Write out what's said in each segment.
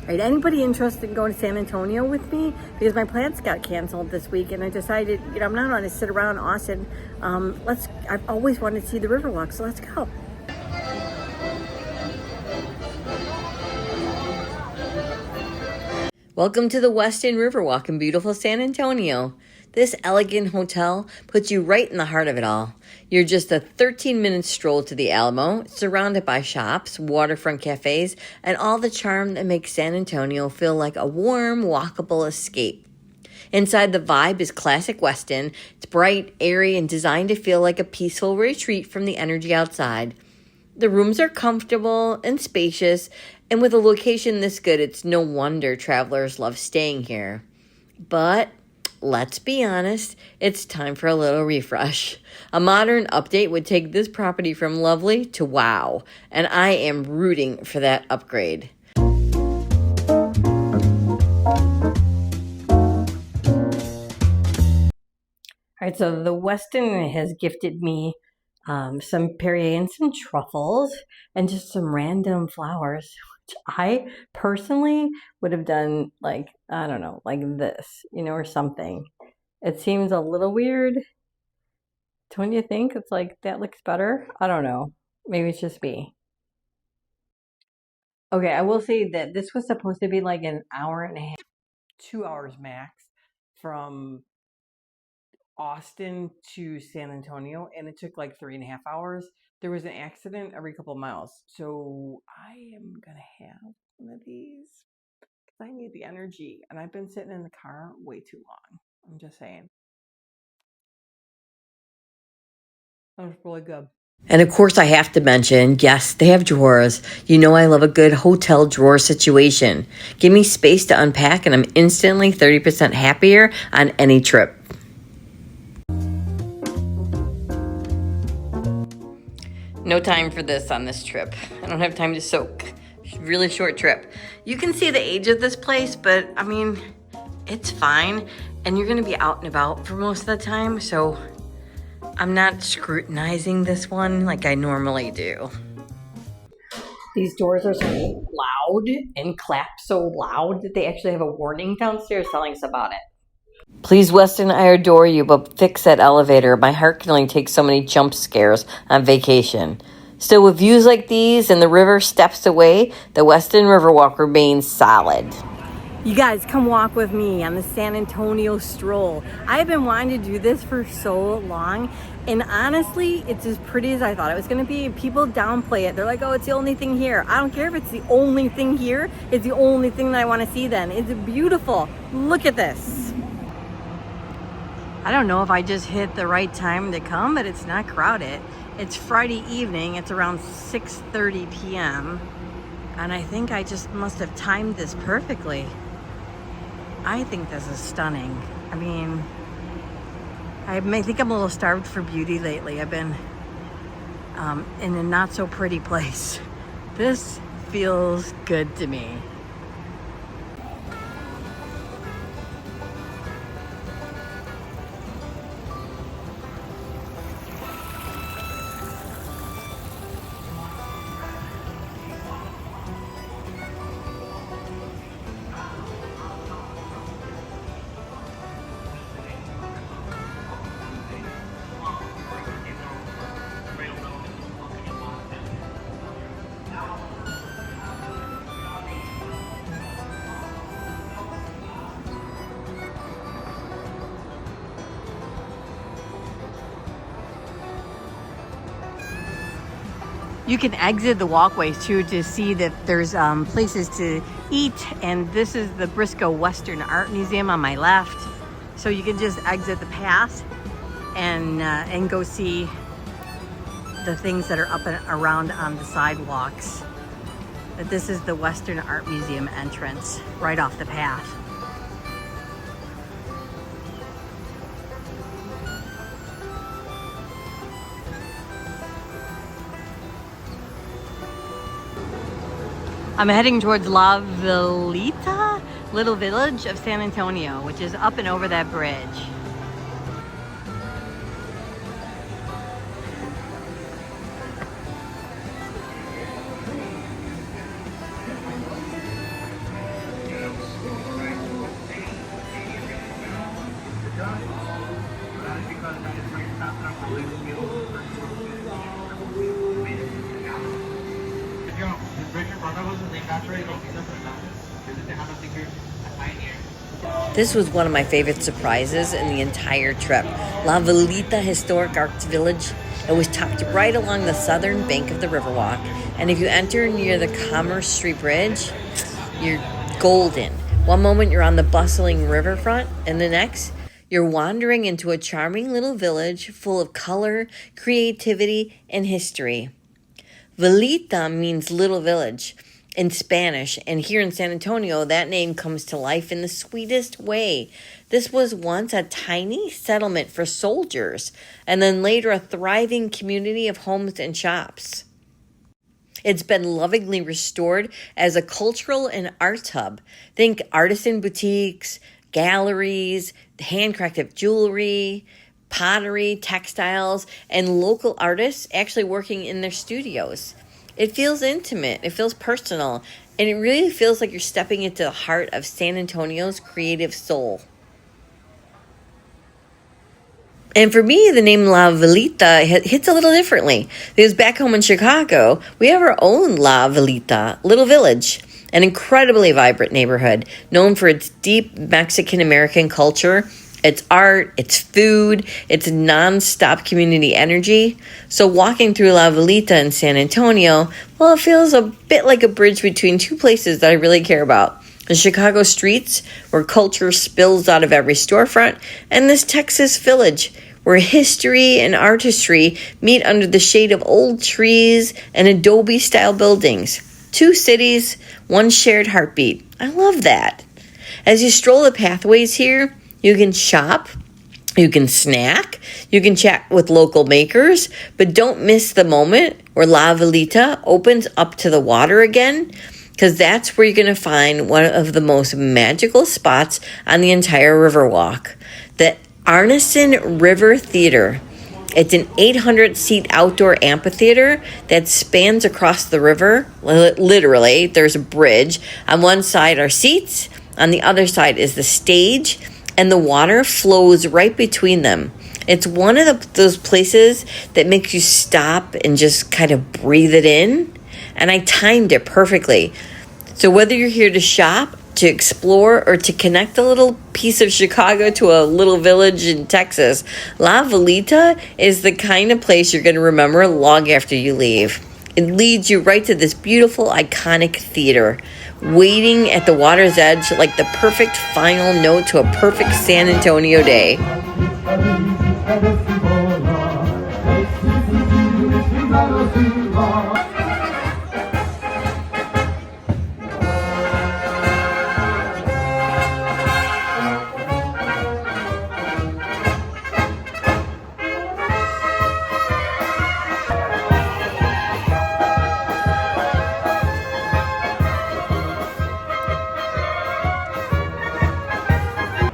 Right, anybody interested in going to San Antonio with me? Because my plans got canceled this week and I decided, I'm not going to sit around Austin. I've always wanted to see the Riverwalk, so let's go. Welcome to the Westin Riverwalk in beautiful San Antonio. This elegant hotel puts you right in the heart of it all. You're just a 13-minute stroll to the Alamo, surrounded by shops, waterfront cafes, and all the charm that makes San Antonio feel like a warm, walkable escape. Inside, the vibe is classic Westin. It's bright, airy, and designed to feel like a peaceful retreat from the energy outside. The rooms are comfortable and spacious, and with a location this good, it's no wonder travelers love staying here. But let's be honest, it's time for a little refresh. A modern update would take this property from lovely to wow, and I am rooting for that upgrade. All right, so the Westin has gifted me some Perrier and some truffles and just some random flowers, which I personally would have done like, I don't know, like this, or something. It seems a little weird. Don't you think? It's like, that looks better. I don't know. Maybe it's just me. Okay, I will say that this was supposed to be like an hour and a half, 2 hours max from Austin to San Antonio, and it took like 3.5 hours. There was an accident every couple of miles. So I am gonna have one of these because I need the energy, and I've been sitting in the car way too long. I'm just saying. That was really good. And of course, I have to mention, yes, they have drawers. I love a good hotel drawer situation. Give me space to unpack, and I'm instantly 30% happier on any trip. No time for this on this trip. I don't have time to soak. Really short trip. You can see the age of this place, but I mean, it's fine. And you're gonna be out and about for most of the time, so I'm not scrutinizing this one like I normally do. These doors are so loud and clap so loud that they actually have a warning downstairs telling us about it. Please, Westin, I adore you, but fix that elevator. My heart can only take so many jump scares on vacation. Still, with views like these and the river steps away, the Westin Riverwalk remains solid. You guys, come walk with me on the San Antonio stroll. I've been wanting to do this for so long, and honestly, it's as pretty as I thought it was going to be. People downplay it. They're like, oh, it's the only thing here. I don't care if it's the only thing here. It's the only thing that I want to see then. It's beautiful. Look at this. I don't know if I just hit the right time to come, but it's not crowded. It's Friday evening. It's around 6:30 p.m. And I think I just must have timed this perfectly. I think this is stunning. I mean, I think I'm a little starved for beauty lately. I've been in a not so pretty place. This feels good to me. You can exit the walkways too to see that there's places to eat, and this is the Briscoe Western Art Museum on my left. So you can just exit the path and go see the things that are up and around on the sidewalks. But this is the Western Art Museum entrance right off the path. I'm heading towards La Villita, little village of San Antonio, which is up and over that bridge. This was one of my favorite surprises in the entire trip. La Velita Historic Arts Village. It was tucked right along the southern bank of the Riverwalk. And if you enter near the Commerce Street Bridge, you're golden. One moment you're on the bustling riverfront, and the next, you're wandering into a charming little village full of color, creativity, and history. Velita means little village in Spanish, and here in San Antonio, that name comes to life in the sweetest way. This was once a tiny settlement for soldiers, and then later a thriving community of homes and shops. It's been lovingly restored as a cultural and arts hub. Think artisan boutiques, galleries, handcrafted jewelry, pottery, textiles, and local artists actually working in their studios. It feels intimate, it feels personal, and it really feels like you're stepping into the heart of San Antonio's creative soul. And for me, the name La Velita hits a little differently. Because back home in Chicago, we have our own La Velita, Little Village, an incredibly vibrant neighborhood known for its deep Mexican-American culture, its art, its food, its non-stop community energy. So walking through La Velita in San Antonio, well, it feels a bit like a bridge between two places that I really care about. The Chicago streets, where culture spills out of every storefront, and this Texas village, where history and artistry meet under the shade of old trees and adobe-style buildings. Two cities, one shared heartbeat. I love that. As you stroll the pathways here, you can shop, you can snack, you can chat with local makers, but don't miss the moment where La Velita opens up to the water again, because that's where you're going to find one of the most magical spots on the entire Riverwalk, the Arneson River Theater. It's an 800-seat outdoor amphitheater that spans across the river. Literally, there's a bridge. On one side are seats, on the other side is the stage, and the water flows right between them. It's one of those places that makes you stop and just kind of breathe it in. And I timed it perfectly. So whether you're here to shop, to explore, or to connect a little piece of Chicago to a little village in Texas, La Velita is the kind of place you're going to remember long after you leave. It leads you right to this beautiful, iconic theater, waiting at the water's edge like the perfect final note to a perfect San Antonio day.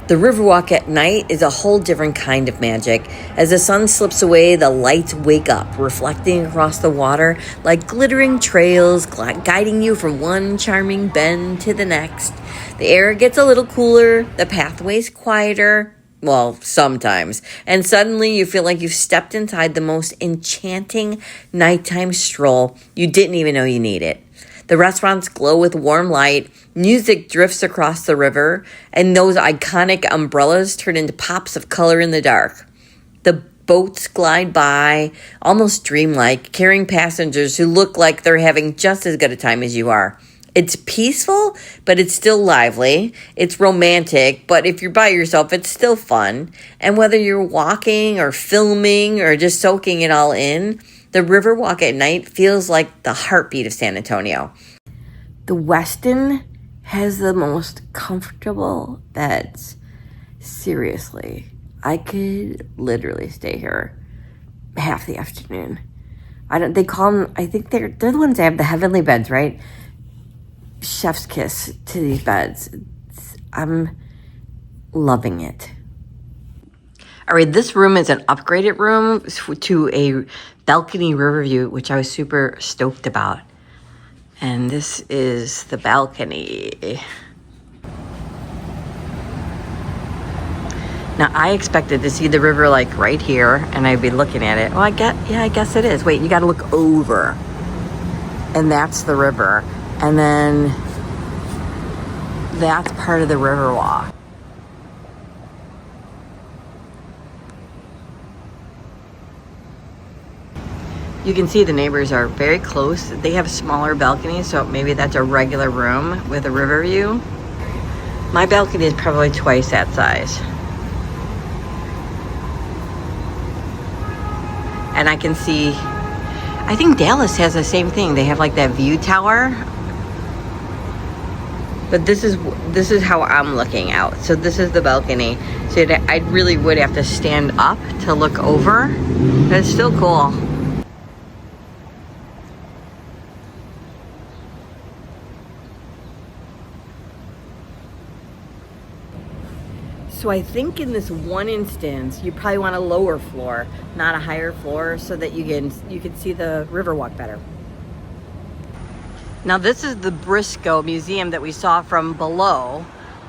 The Riverwalk at night is a whole different kind of magic. As the sun slips away, the lights wake up, reflecting across the water like glittering trails, guiding you from one charming bend to the next. The air gets a little cooler, the pathways quieter, well, sometimes, and suddenly you feel like you've stepped inside the most enchanting nighttime stroll you didn't even know you needed. The restaurants glow with warm light, music drifts across the river, and those iconic umbrellas turn into pops of color in the dark. The boats glide by, almost dreamlike, carrying passengers who look like they're having just as good a time as you are. It's peaceful, but it's still lively. It's romantic, but if you're by yourself, it's still fun. And whether you're walking or filming or just soaking it all in, the Riverwalk at night feels like the heartbeat of San Antonio. The Westin has the most comfortable beds. Seriously, I could literally stay here half the afternoon. They call them, I think they're the ones that have the heavenly beds, right? Chef's kiss to these beds. I'm loving it. All right, this room is an upgraded room to a balcony river view, which I was super stoked about. And this is the balcony. Now, I expected to see the river like right here, and I'd be looking at it. Well, I guess it is. Wait, you got to look over, and that's the river, and then that's part of the Riverwalk. You can see the neighbors are very close. They have smaller balconies, so maybe that's a regular room with a river view. My balcony is probably twice that size. And I can see, I think Dallas has the same thing. They have like that view tower. But this is how I'm looking out. So this is the balcony. So I really would have to stand up to look over. But it's still cool. So I think in this one instance, you probably want a lower floor, not a higher floor, so that you can see the Riverwalk better. Now this is the Briscoe Museum that we saw from below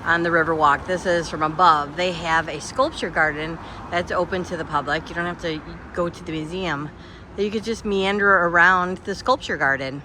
on the Riverwalk. This is from above. They have a sculpture garden that's open to the public. You don't have to go to the museum. You could just meander around the sculpture garden.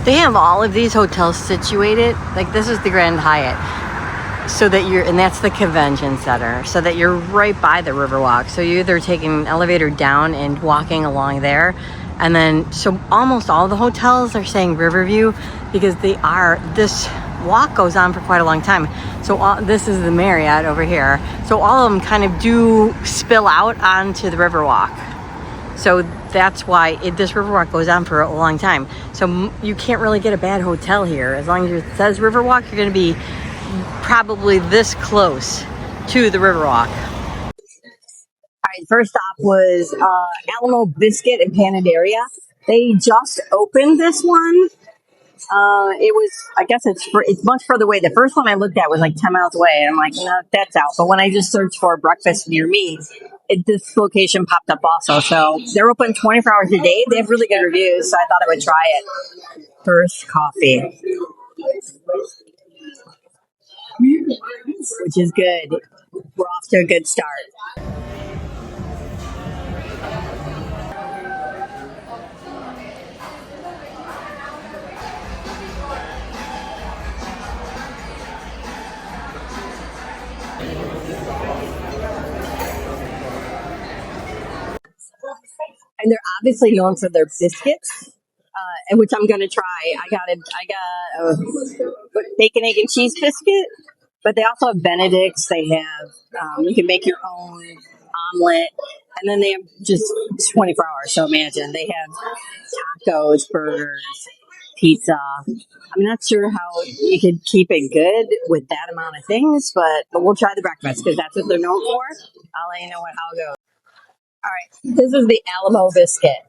They have all of these hotels situated, like this is the Grand Hyatt, so that and that's the convention center, so that you're right by the Riverwalk. So you're either taking an elevator down and walking along there, and then, so almost all the hotels are saying Riverview because this walk goes on for quite a long time. So this is the Marriott over here. So all of them kind of do spill out onto the Riverwalk. So that's why this Riverwalk goes on for a long time. So you can't really get a bad hotel here. As long as it says Riverwalk, you're going to be probably this close to the Riverwalk. All right, first stop was Alamo Biscuit and Panaderia. They just opened this one. It was, I guess it's much further away. The first one I looked at was like 10 miles away, and I'm like, no, that's out. But when I just searched for breakfast near me, this location popped up also. So they're open 24 hours a day. They have really good reviews, so I thought I would try it. First coffee, which is good. We're off to a good start. And they're obviously known for their biscuits, and which I'm gonna try. I got a bacon, egg, and cheese biscuit, but they also have Benedicts. They have you can make your own omelet, and then they have just 24 hours. So imagine they have tacos, burgers, pizza. I'm not sure how you could keep it good with that amount of things, but we'll try the breakfast because that's what they're known for. I'll let you know how it goes. All right, this is the Alamo biscuit.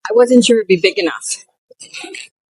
I wasn't sure it'd be big enough.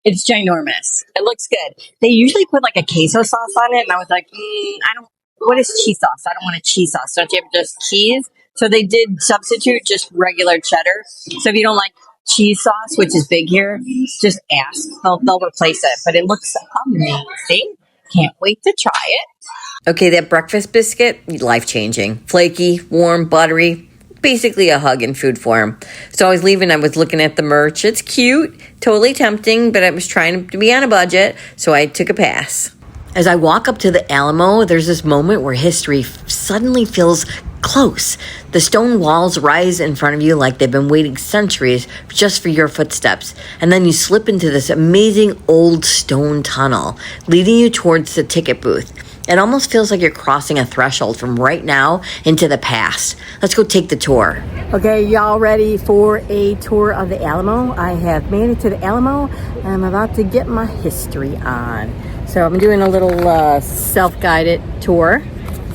It's ginormous. It looks good. They usually put like a queso sauce on it, and I was like, I don't. What is cheese sauce? I don't want a cheese sauce. Don't you have just cheese? So they did substitute just regular cheddar. So if you don't like cheese sauce, which is big here, just ask. They'll replace it. But it looks amazing. Can't wait to try it. Okay, that breakfast biscuit, life-changing. Flaky, warm, buttery, basically a hug in food form. So I was leaving, I was looking at the merch. It's cute, totally tempting, but I was trying to be on a budget, so I took a pass. As I walk up to the Alamo, there's this moment where history suddenly feels close. The stone walls rise in front of you like they've been waiting centuries just for your footsteps. And then you slip into this amazing old stone tunnel, leading you towards the ticket booth. It almost feels like you're crossing a threshold from right now into the past. Let's go take the tour. Okay, y'all ready for a tour of the Alamo? I have made it to the Alamo, and I'm about to get my history on. So I'm doing a little self-guided tour,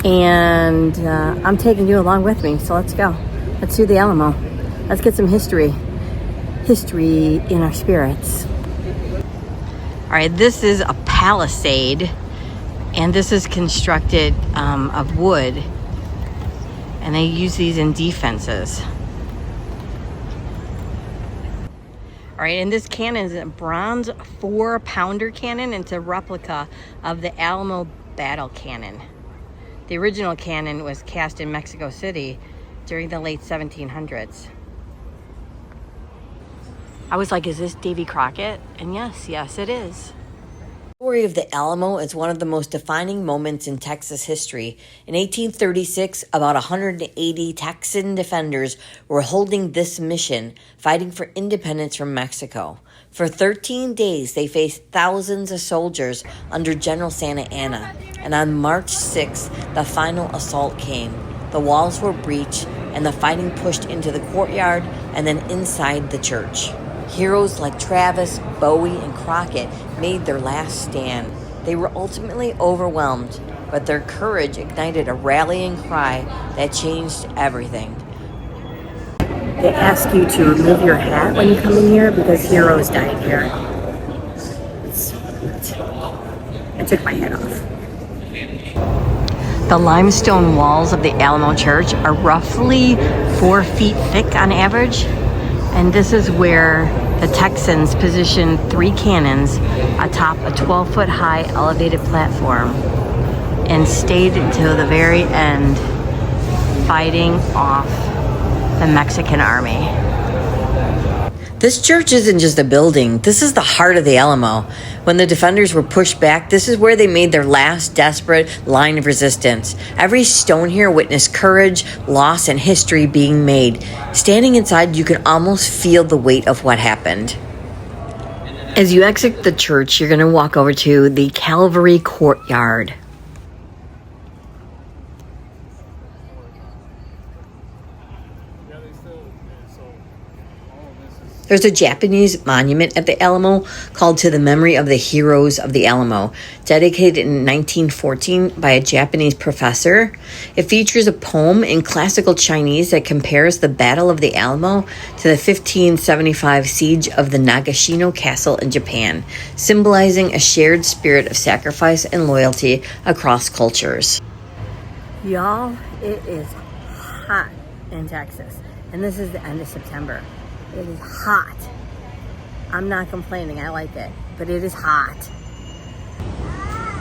and I'm taking you along with me. So let's go. Let's do the Alamo. Let's get some history in our spirits. All right, this is a palisade. And this is constructed of wood, and they use these in defenses. All right, and this cannon is a bronze 4-pounder cannon. It's a replica of the Alamo battle cannon. The original cannon was cast in Mexico City during the late 1700s. I was like, is this Davy Crockett? And yes, it is. The story of the Alamo is one of the most defining moments in Texas history. In 1836, about 180 Texan defenders were holding this mission, fighting for independence from Mexico. For 13 days, they faced thousands of soldiers under General Santa Anna. And on March 6th, the final assault came. The walls were breached, and the fighting pushed into the courtyard and then inside the church. Heroes like Travis, Bowie, and Crockett made their last stand. They were ultimately overwhelmed, but their courage ignited a rallying cry that changed everything. They ask you to remove your hat when you come in here because heroes died here. I took my hat off. The limestone walls of the Alamo Church are roughly 4 feet thick on average. And this is where the Texans positioned 3 cannons atop a 12-foot high elevated platform and stayed until the very end, fighting off the Mexican army. This church isn't just a building. This is the heart of the Alamo. When the defenders were pushed back, this is where they made their last desperate line of resistance. Every stone here witnessed courage, loss, and history being made. Standing inside, you can almost feel the weight of what happened. As you exit the church, you're going to walk over to the Calvary courtyard. There's a Japanese monument at the Alamo called To the Memory of the Heroes of the Alamo, dedicated in 1914 by a Japanese professor. It features a poem in classical Chinese that compares the Battle of the Alamo to the 1575 siege of the Nagashino Castle in Japan, symbolizing a shared spirit of sacrifice and loyalty across cultures. Y'all, it is hot in Texas, and this is the end of September. It is hot. I'm not complaining. I like it, but it is hot.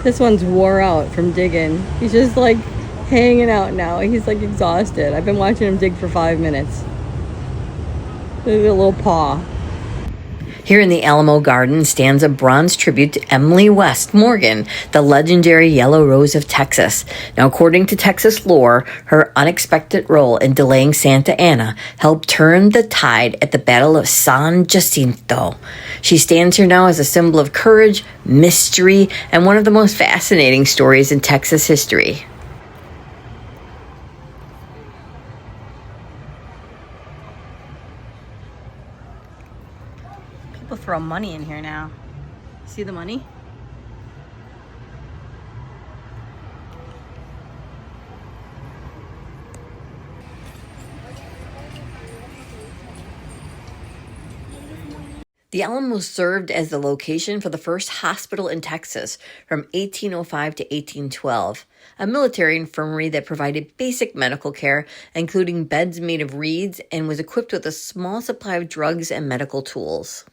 This one's wore out from digging. He's just like hanging out now. He's like exhausted. I've been watching him dig for 5 minutes. Look at a little paw. Here in the Alamo Garden stands a bronze tribute to Emily West Morgan, the legendary Yellow Rose of Texas. Now, according to Texas lore, her unexpected role in delaying Santa Anna helped turn the tide at the Battle of San Jacinto. She stands here now as a symbol of courage, mystery, and one of the most fascinating stories in Texas history. People throw money in here now. See the money? The Alamo served as the location for the first hospital in Texas from 1805 to 1812, a military infirmary that provided basic medical care, including beds made of reeds, and was equipped with a small supply of drugs and medical tools.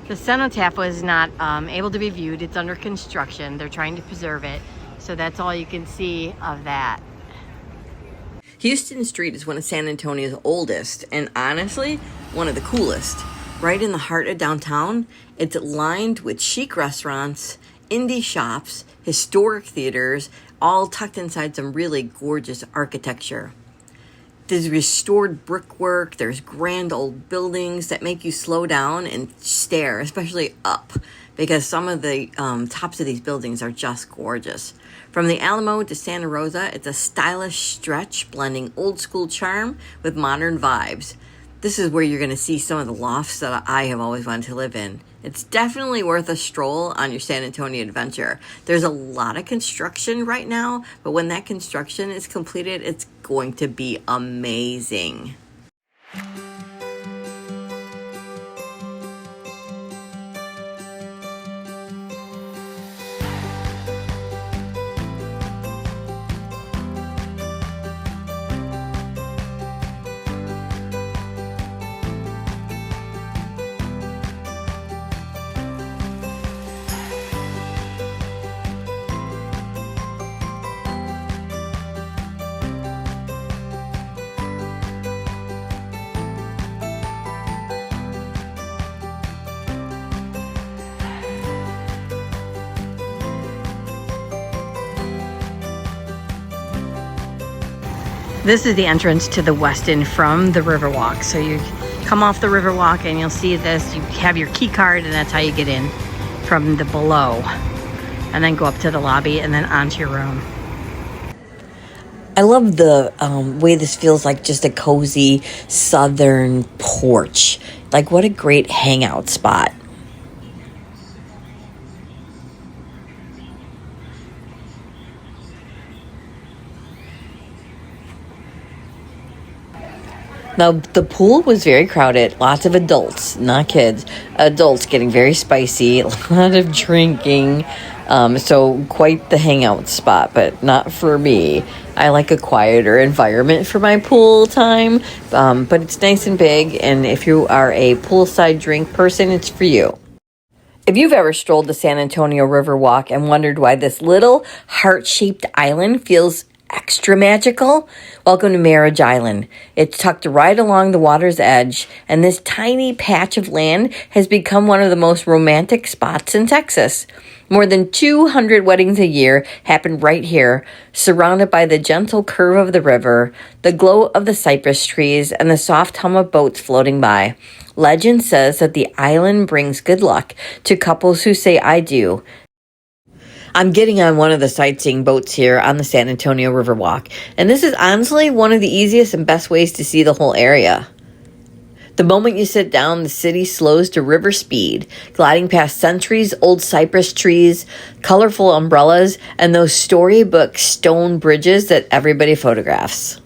The cenotaph was not able to be viewed. It's under construction. They're trying to preserve it. So that's all you can see of that. Houston Street is one of San Antonio's oldest and honestly, one of the coolest. Right in the heart of downtown, it's lined with chic restaurants, indie shops, historic theaters, all tucked inside some really gorgeous architecture. There's restored brickwork, there's grand old buildings that make you slow down and stare, especially up, because some of the tops of these buildings are just gorgeous. From the Alamo to Santa Rosa, it's a stylish stretch blending old school charm with modern vibes. This is where you're going to see some of the lofts that I have always wanted to live in. It's definitely worth a stroll on your San Antonio adventure. There's a lot of construction right now, but when that construction is completed, it's going to be amazing. This is the entrance to the Westin from the Riverwalk. So you come off the Riverwalk and you'll see this. You have your key card and that's how you get in from the below. And then go up to the lobby and then onto your room. I love the way this feels like just a cozy southern porch. Like, what a great hangout spot. Now, the pool was very crowded. Lots of adults, not kids. Adults getting very spicy. A lot of drinking. So quite the hangout spot, but not for me. I like a quieter environment for my pool time. But it's nice and big. And if you are a poolside drink person, it's for you. If you've ever strolled the San Antonio Riverwalk and wondered why this little heart-shaped island feels extra magical, welcome to Marriage Island. It's tucked right along the water's edge, and this tiny patch of land has become one of the most romantic spots in Texas. More than 200 weddings a year happen right here, surrounded by the gentle curve of the river, the glow of the cypress trees, and the soft hum of boats floating by. Legend says that the island brings good luck to couples who say "I do." I'm getting on one of the sightseeing boats here on the San Antonio Riverwalk, and this is honestly one of the easiest and best ways to see the whole area. The moment you sit down, the city slows to river speed, gliding past centuries-old cypress trees, colorful umbrellas, and those storybook stone bridges that everybody photographs.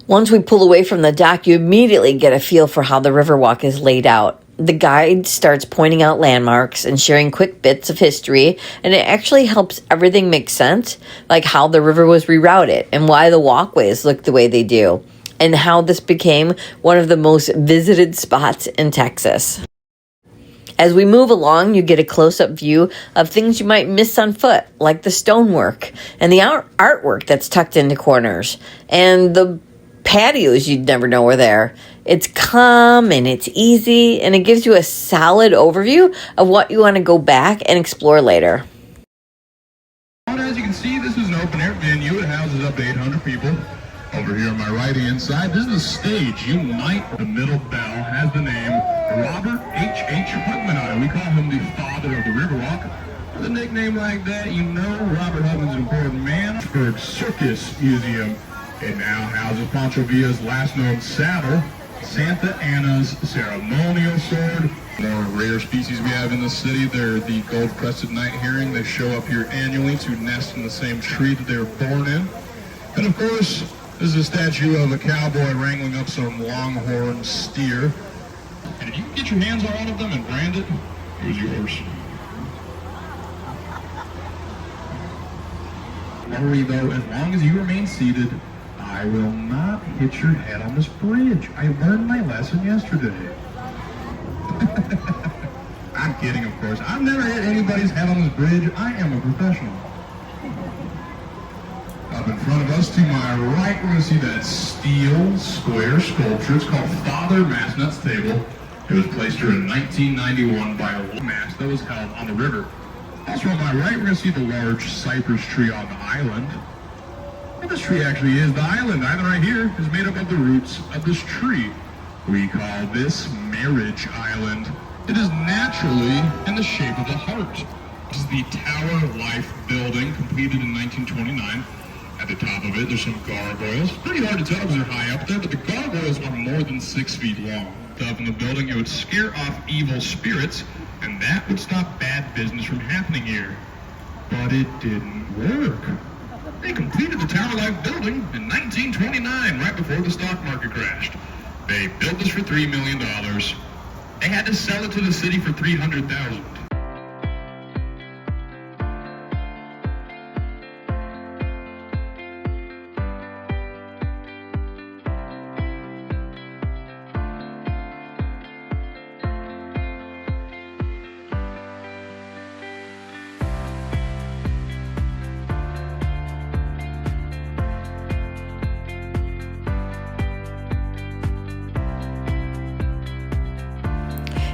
Once we pull away from the dock, you immediately get a feel for how the Riverwalk is laid out. The guide starts pointing out landmarks and sharing quick bits of history, and it actually helps everything make sense, like how the river was rerouted and why the walkways look the way they do, and how this became one of the most visited spots in Texas. As we move along, you get a close-up view of things you might miss on foot, like the stonework and the artwork that's tucked into corners, and the patios you'd never know were there. It's calm and it's easy, and it gives you a solid overview of what you want to go back and explore later. As you can see, this is an open-air venue. It houses up to 800 people. Over here on my right-hand side, this is the stage. The middle bell has the name Robert H. Hutman on it. We call him the father of the Riverwalk. With a nickname like that, you know Robert Hutman's an important man. Circus Museum. It now houses Pancho Villa's last known saddle, Santa Anna's ceremonial sword. More rare species we have in the city, they're the gold-crested night herring. They show up here annually to nest in the same tree that they were born in. And of course, this is a statue of a cowboy wrangling up some longhorn steer. And if you can get your hands on one of them and brand it, it was yours. Worry though, as long as you remain seated, I will not hit your head on this bridge. I learned my lesson yesterday. I'm kidding, of course. I've never hit anybody's head on this bridge. I am a professional. Up in front of us to my right, we're going to see that steel square sculpture. It's called Father Masnet's Table. It was placed here in 1991 by a mast that was held on the river. Also on my right, we're going to see the large cypress tree on the island. Well, this tree actually is the island. The island right here is made up of the roots of this tree. We call this Marriage Island. It is naturally in the shape of a heart. This is the Tower of Life building, completed in 1929. At the top of it, there's some gargoyles. Pretty hard to tell because they're high up there, but the gargoyles are more than 6 feet long. Up in the building, it would scare off evil spirits, and that would stop bad business from happening here. But it didn't work. They completed the Tower of Life building in 1929, right before the stock market crashed. They built this for $3 million. They had to sell it to the city for $300,000.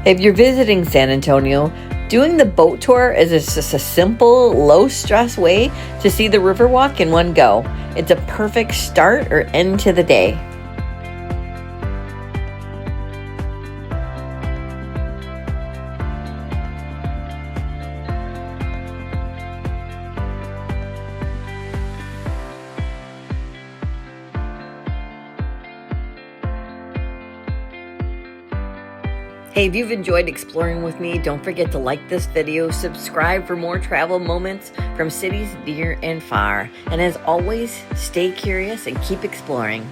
If you're visiting San Antonio, doing the boat tour is just a simple, low-stress way to see the Riverwalk in one go. It's a perfect start or end to the day. Hey, if you've enjoyed exploring with me, don't forget to like this video, subscribe for more travel moments from cities near and far. And as always, stay curious and keep exploring.